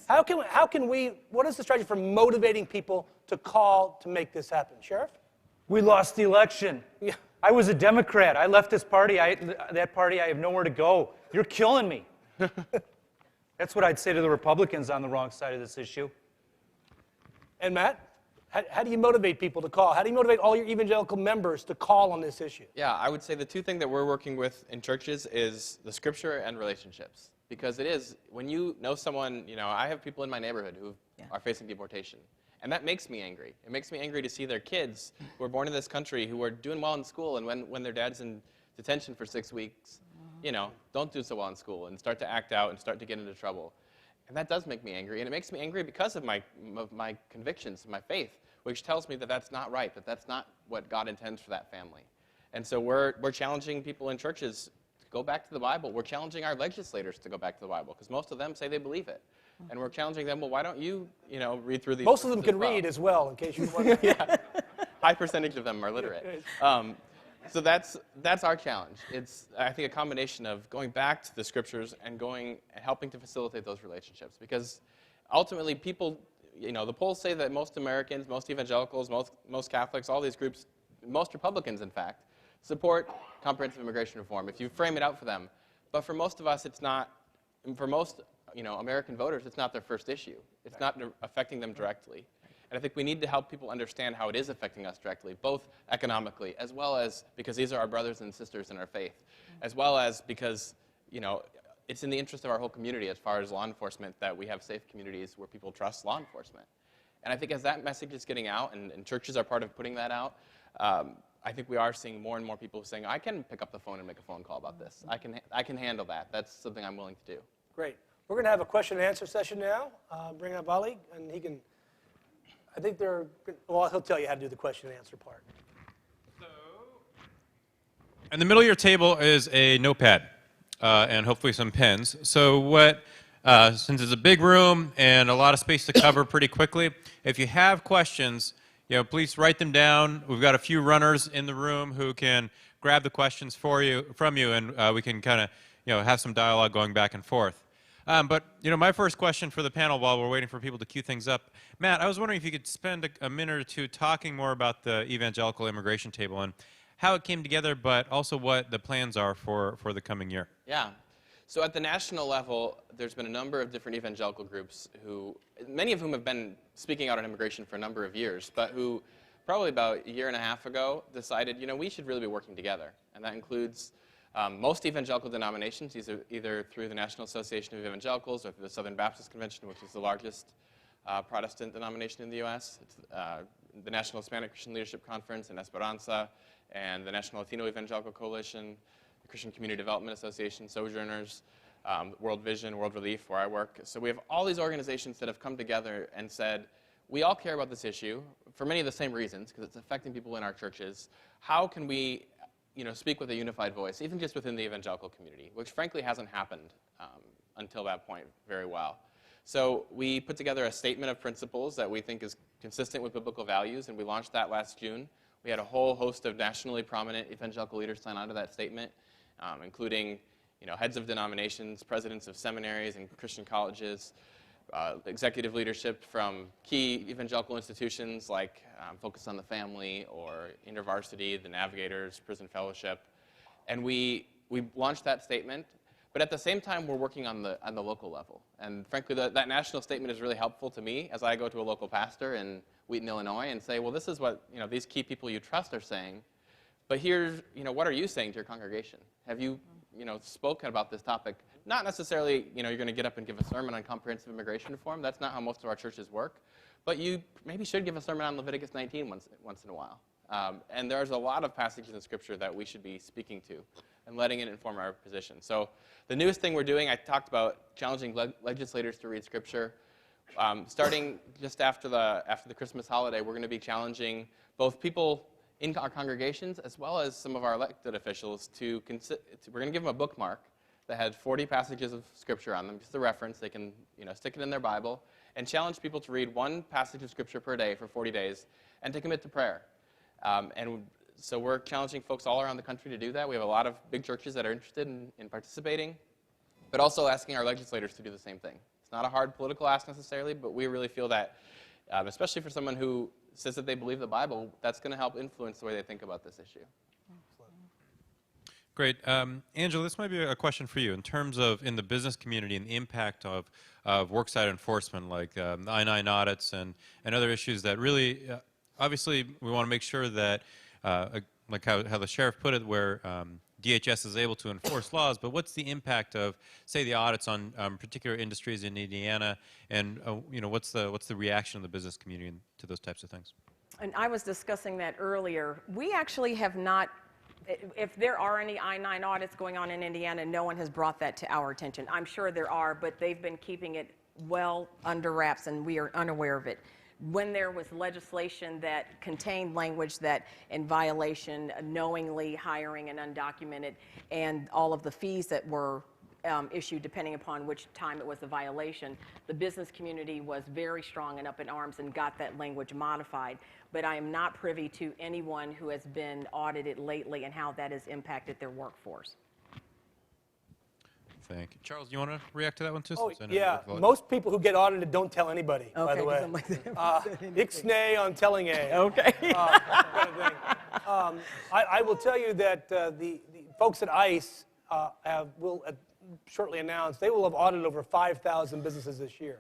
How can we, what is the strategy for motivating people to call to make this happen? Sheriff? We lost the election. Yeah. I was a Democrat. I left this party. That party, I have nowhere to go. You're killing me. That's what I'd say to the Republicans on the wrong side of this issue. And Matt, how do you motivate people to call? How do you motivate all your evangelical members to call on this issue? Yeah, I would say the two things that we're working with in churches is the scripture and relationships. Because it is, when you know someone, you know, I have people in my neighborhood who are facing deportation. And that makes me angry. It makes me angry to see their kids who were born in this country, who are doing well in school, and when their dad's in detention for 6 weeks, you know, don't do so well in school and start to act out and start to get into trouble. And that does make me angry. And it makes me angry because of my convictions, my faith, which tells me that that's not right, that that's not what God intends for that family. And so we're challenging people in churches to go back to the Bible. We're challenging our legislators to go back to the Bible, because most of them say they believe it. And we're challenging them, well, why don't you, read through these? Most of them can read as well, in case you wonder. Yeah. High percentage of them are literate. So that's our challenge. It's, I think, a combination of going back to the scriptures and helping to facilitate those relationships. Because ultimately, people, the polls say that most Americans, most evangelicals, most Catholics, all these groups, most Republicans, in fact, support comprehensive immigration reform, if you frame it out for them. But for most of us, it's not, for most American voters, it's not their first issue. It's not affecting them directly. And I think we need to help people understand how it is affecting us directly, both economically, as well as because these are our brothers and sisters in our faith, as well as because, it's in the interest of our whole community as far as law enforcement that we have safe communities where people trust law enforcement. And I think as that message is getting out, and churches are part of putting that out, I think we are seeing more and more people saying, I can pick up the phone and make a phone call about this. I can handle that. That's something I'm willing to do. Great. We're going to have a question and answer session now. Bring up Ali, and he can, I think he'll tell you how to do the question and answer part. So, in the middle of your table is a notepad and hopefully some pens. So since it's a big room and a lot of space to cover pretty quickly, if you have questions, please write them down. We've got a few runners in the room who can grab the questions from you, and we can kind of, have some dialogue going back and forth. But my first question for the panel while we're waiting for people to queue things up, Matt, I was wondering if you could spend a minute or two talking more about the evangelical immigration table and how it came together, but also what the plans are for the coming year. Yeah. So at the national level, there's been a number of different evangelical groups many of whom have been speaking out on immigration for a number of years, but who probably about a year and a half ago decided, we should really be working together. And that includes most evangelical denominations, either through the National Association of Evangelicals or through the Southern Baptist Convention, which is the largest Protestant denomination in the U.S., it's, the National Hispanic Christian Leadership Conference in Esperanza, and the National Latino Evangelical Coalition, the Christian Community Development Association, Sojourners, World Vision, World Relief, where I work. So we have all these organizations that have come together and said, we all care about this issue for many of the same reasons, because it's affecting people in our churches. How can we speak with a unified voice, even just within the evangelical community, which frankly hasn't happened until that point very well. So we put together a statement of principles that we think is consistent with biblical values, and we launched that last June. We had a whole host of nationally prominent evangelical leaders sign on to that statement, including heads of denominations, presidents of seminaries and Christian colleges, executive leadership from key evangelical institutions like Focus on the Family or InterVarsity, the Navigators, Prison Fellowship. And we launched that statement, but at the same time we're working on the local level. And frankly, that national statement is really helpful to me as I go to a local pastor in Wheaton, Illinois, and say, well, this is what these key people you trust are saying, but here's what are you saying to your congregation? Have you spoken about this topic. Not necessarily, you're going to get up and give a sermon on comprehensive immigration reform. That's not how most of our churches work. But you maybe should give a sermon on Leviticus 19 once in a while. And there's a lot of passages in Scripture that we should be speaking to and letting it inform our position. So the newest thing we're doing, I talked about challenging legislators to read Scripture. Starting just after the Christmas holiday, we're going to be challenging both people in our congregations as well as some of our elected officials we're going to give them a bookmark that had 40 passages of Scripture on them, just a reference. They can stick it in their Bible and challenge people to read one passage of Scripture per day for 40 days and to commit to prayer. So we're challenging folks all around the country to do that. We have a lot of big churches that are interested in participating, but also asking our legislators to do the same thing. It's not a hard political ask necessarily, but we really feel that, especially for someone who says that they believe the Bible, that's going to help influence the way they think about this issue. Great. Angela, this might be a question for you. In terms of in the business community and the impact of worksite enforcement, like the I-9 audits and other issues that really, obviously, we want to make sure that, like how the sheriff put it, where DHS is able to enforce laws, but what's the impact of, say, the audits on particular industries in Indiana, and what's the reaction of the business community to those types of things? And I was discussing that earlier. We actually have not, if there are any I-9 audits going on in Indiana, no one has brought that to our attention. I'm sure there are, but they've been keeping it well under wraps, and we are unaware of it. When there was legislation that contained language that in violation, knowingly hiring an undocumented, and all of the fees that were issued depending upon which time it was a violation, the business community was very strong and up in arms and got that language modified. But I am not privy to anyone who has been audited lately and how that has impacted their workforce. Thank you. Charles, do you want to react to that one too? Oh, yeah. Most people who get audited don't tell anybody, by the way. Ixnay on telling A. Okay. Kind of thing. I will tell you that the folks at ICE will shortly announce they will have audited over 5,000 businesses this year,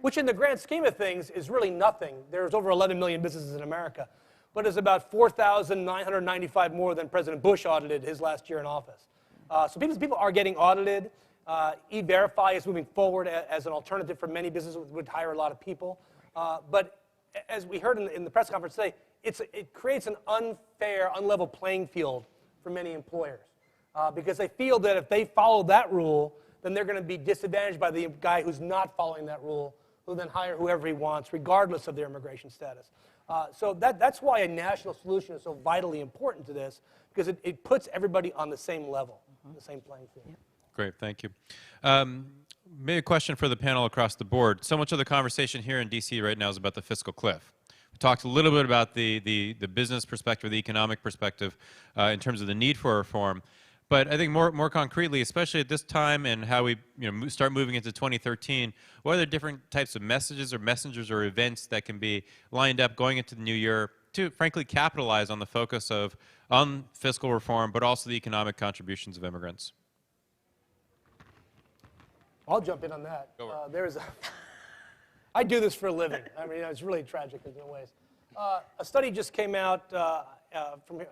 which in the grand scheme of things is really nothing. There's over 11 million businesses in America, but it's about 4,995 more than President Bush audited his last year in office. So people are getting audited. E-Verify is moving forward as an alternative for many businesses would hire a lot of people. But as we heard in the press conference today, it creates an unfair, unlevel playing field for many employers because they feel that if they follow that rule, then they're going to be disadvantaged by the guy who's not following that rule, who then hire whoever he wants, regardless of their immigration status. So that's why a national solution is so vitally important to this, because it puts everybody on the same level, the same playing field. Yep. Great, thank you. Maybe a question for the panel across the board. So much of the conversation here in D.C. right now is about the fiscal cliff. We talked a little bit about the business perspective, the economic perspective, in terms of the need for reform. But I think more concretely, especially at this time and how we start moving into 2013, what are the different types of messages or messengers or events that can be lined up going into the new year to, frankly, capitalize on the focus on fiscal reform, but also the economic contributions of immigrants? I'll jump in on that. I do this for a living. I mean, it's really tragic in many ways. A study just came out from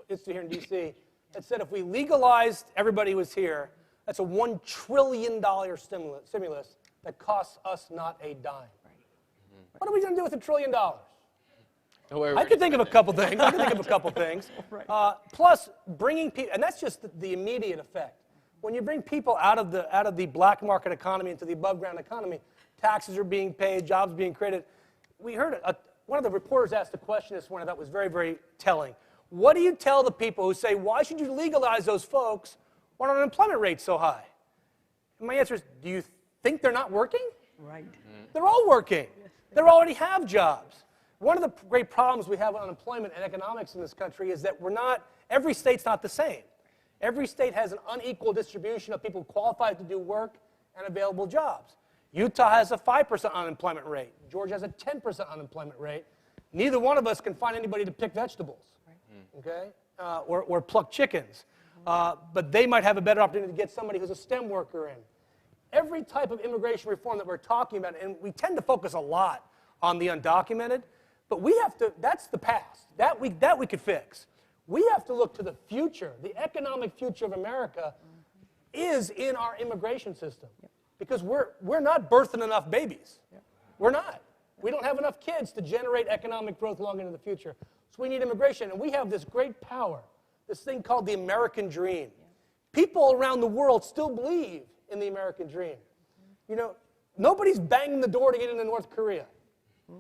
Institute here in D.C. that said if we legalized everybody who was here, that's a $1 trillion stimulus that costs us not a dime. Right. What are we going to do with $1 trillion? I could think of a couple things. Right. Plus, bringing people, and that's just the immediate effect. When you bring people out of the black market economy into the above ground economy, taxes are being paid, jobs being created. We heard one of the reporters asked a question this morning that was very, very telling. What do you tell the people who say, why should you legalize those folks when our unemployment rate's so high? And my answer is, do you think they're not working? Right. They're all working. They already have jobs. One of the great problems we have with unemployment and economics in this country is that every state's not the same. Every state has an unequal distribution of people qualified to do work and available jobs. Utah has a 5% unemployment rate. Georgia has a 10% unemployment rate. Neither one of us can find anybody to pick vegetables, okay, or pluck chickens. But they might have a better opportunity to get somebody who's a STEM worker in. Every type of immigration reform that we're talking about, and we tend to focus a lot on the undocumented, but we have to, that's the past. That we could fix. We have to look to the future, the economic future of America, is in our immigration system. Because we're not birthing enough babies. We're not. We don't have enough kids to generate economic growth long into the future. So we need immigration. And we have this great power, this thing called the American dream. People around the world still believe in the American dream. You know, nobody's banging the door to get into North Korea.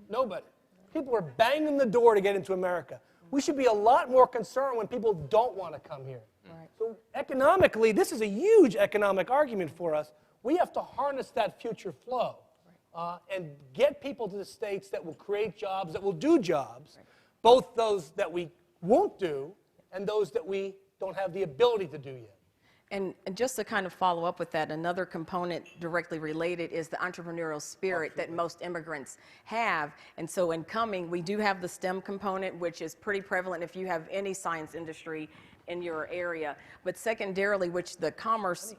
Nobody. People are banging the door to get into America. We should be a lot more concerned when people don't want to come here. Right. So economically, this is a huge economic argument for us. We have to harness that future flow and get people to the states that will create jobs, that will do jobs, both those that we won't do and those that we don't have the ability to do yet. And just to kind of follow up with that, another component directly related is the entrepreneurial spirit that most immigrants have. And so in coming, we do have the STEM component, which is pretty prevalent if you have any science industry in your area. But secondarily, which the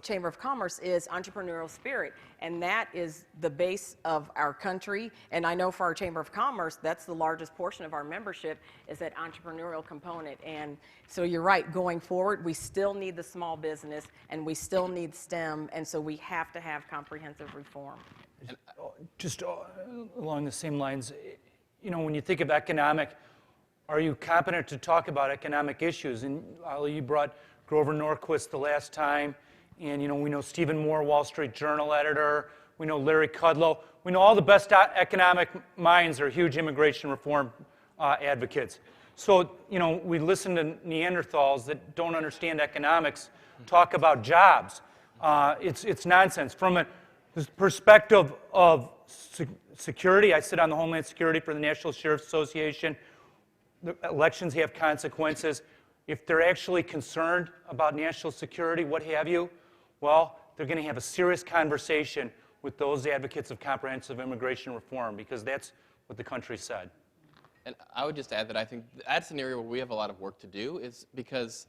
Chamber of Commerce is entrepreneurial spirit. And that is the base of our country. And I know for our Chamber of Commerce, that's the largest portion of our membership is that entrepreneurial component. And so you're right, going forward, we still need the small business and we still need STEM. And so we have to have comprehensive reform. Just along the same lines, you know, when you think of economic, are you competent to talk about economic issues? And Ali, you brought Grover Norquist the last time, and you know we know Stephen Moore, Wall Street Journal editor. We know Larry Kudlow. We know all the best economic minds are huge immigration reform advocates. So you know we listen to Neanderthals that don't understand economics talk about jobs. It's nonsense. From a perspective of security, I sit on the Homeland Security for the National Sheriff's Association. The elections have consequences. If they're actually concerned about national security, what have you, well, they're going to have a serious conversation with those advocates of comprehensive immigration reform because that's what the country said. And I would just add that I think that's an area where we have a lot of work to do is because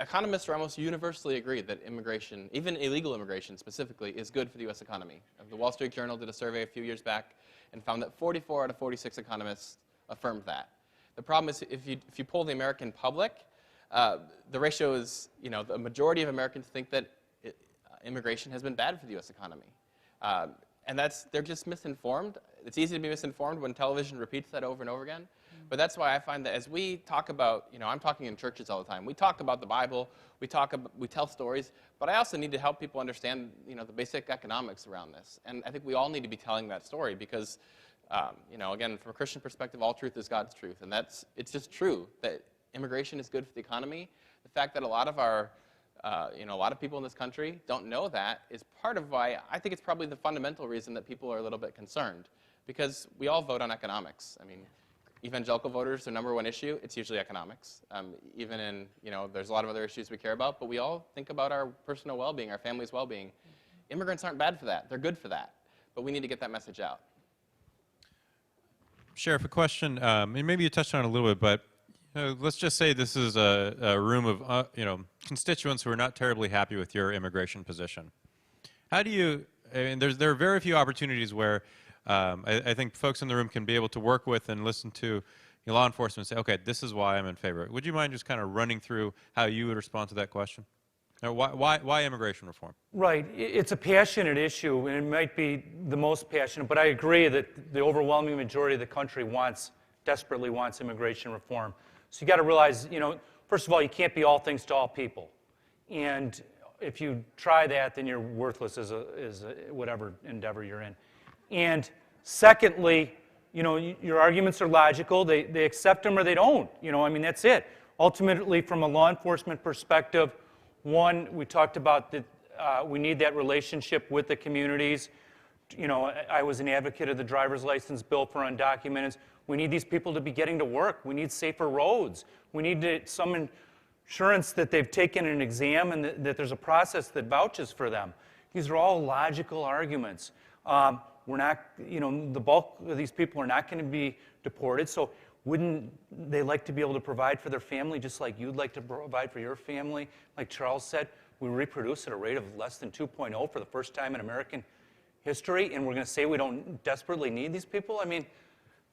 economists are almost universally agreed that immigration, even illegal immigration specifically, is good for the U.S. economy. The Wall Street Journal did a survey a few years back and found that 44 out of 46 economists affirmed that. The problem is if you poll the American public, the ratio is, you know, the majority of Americans think that immigration has been bad for the U.S. economy. And they're just misinformed. It's easy to be misinformed when television repeats that over and over again. But that's why I find that as we talk about, you know, I'm talking in churches all the time. We talk about the Bible, we tell stories, but I also need to help people understand, you know, the basic economics around this. And I think we all need to be telling that story because you know, again, from a Christian perspective, all truth is God's truth, and it's just true that immigration is good for the economy. The fact that a lot of our, you know, a lot of people in this country don't know that is part of why I think it's probably the fundamental reason that people are a little bit concerned, because we all vote on economics. I mean, evangelical voters, their number one issue, it's usually economics. Even in, you know, there's a lot of other issues we care about, but we all think about our personal well-being, our family's well-being. Immigrants aren't bad for that; they're good for that, but we need to get that message out. Sheriff, a question, and maybe you touched on it a little bit, but let's just say this is a room of you know, constituents who are not terribly happy with your immigration position. How do you, I mean, there are very few opportunities where I think folks in the room can be able to work with and listen to law enforcement and say, okay, this is why I'm in favor. Would you mind just kind of running through how you would respond to that question? Why immigration reform? Right. It's a passionate issue, and it might be the most passionate, but I agree that the overwhelming majority of the country desperately wants immigration reform. So you got to realize, you know, first of all, you can't be all things to all people. And if you try that, then you're worthless as whatever endeavor you're in. And secondly, you know, your arguments are logical. They accept them or they don't. You know, I mean, that's it. Ultimately, from a law enforcement perspective, one, we talked about that we need that relationship with the communities. You know, I was an advocate of the driver's license bill for undocumented. We need these people to be getting to work. We need safer roads. We need some assurance that they've taken an exam and that there's a process that vouches for them. These are all logical arguments. We're not, you know, the bulk of these people are not going to be deported, so wouldn't they like to be able to provide for their family just like you'd like to provide for your family? Like Charles said, we reproduce at a rate of less than 2.0 for the first time in American history, and we're going to say we don't desperately need these people? I mean,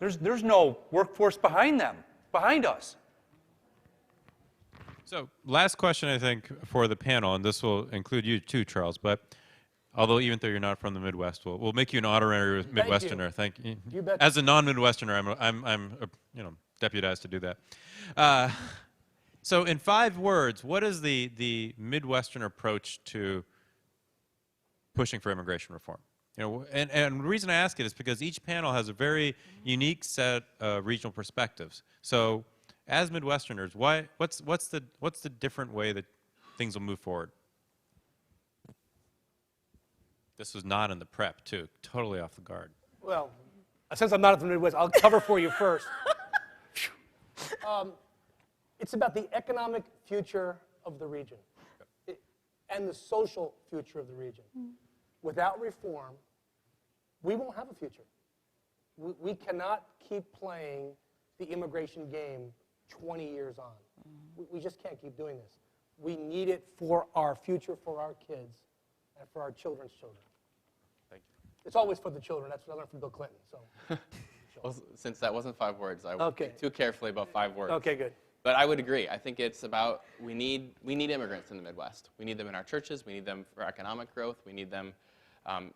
there's no workforce behind us. So last question, I think, for the panel, and this will include you too, Charles, but although even though you're not from the Midwest, we'll make you an honorary Midwesterner. Thank you. You bet. As a non-Midwesterner, I'm deputized to do that. So in 5 words, what is the Midwestern approach to pushing for immigration reform? And the reason I ask it is because each panel has a very unique set of regional perspectives. So as Midwesterners, what's the different way that things will move forward? This was not in the prep, too. Totally off the guard. Well, since I'm not at the Midwest, I'll cover for you first. It's about the economic future of the region and the social future of the region. Without reform, we won't have a future. We cannot keep playing the immigration game 20 years on. We just can't keep doing this. We need it for our future, for our kids, and for our children's children. Thank you. It's always for the children. That's what I learned from Bill Clinton. So, Well, since that wasn't 5 words, I won't Okay. think too carefully about 5 words. Okay, good. But I would agree. I think it's about we need immigrants in the Midwest. We need them in our churches. We need them for economic growth. We need them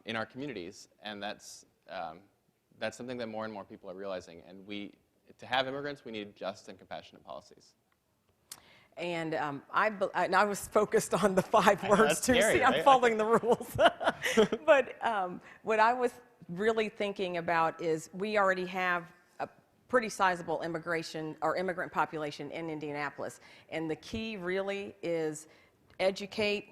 in our communities, and that's something that more and more people are realizing. And to have immigrants, we need just and compassionate policies. And I was focused on the 5 words that's too. scary, See, I'm right? following the rules. But what I was really thinking about is we already have a pretty sizable immigration or immigrant population in Indianapolis. And the key really is educate,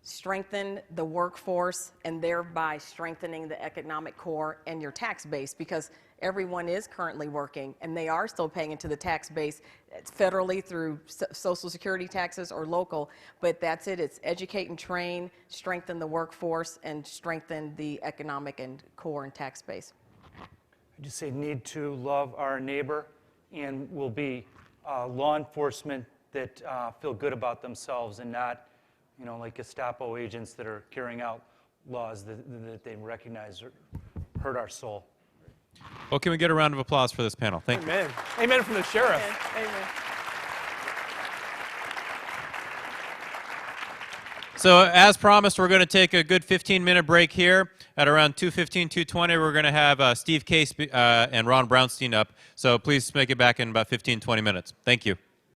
strengthen the workforce, and thereby strengthening the economic core and your tax base, because everyone is currently working and they are still paying into the tax base federally through Social Security taxes or local, but that's it. It's educate and train, strengthen the workforce, and strengthen the economic and core and tax base. I just say need to love our neighbor, and will be law enforcement that feel good about themselves and not, like Gestapo agents that are carrying out laws that they recognize hurt our soul. Well, can we get a round of applause for this panel? Thank you. Amen. Amen from the sheriff. Amen. So as promised, we're going to take a good 15-minute break here. At around 2:15, 2:20, we're going to have Steve Case and Ron Brownstein up. So please make it back in about 15, 20 minutes. Thank you.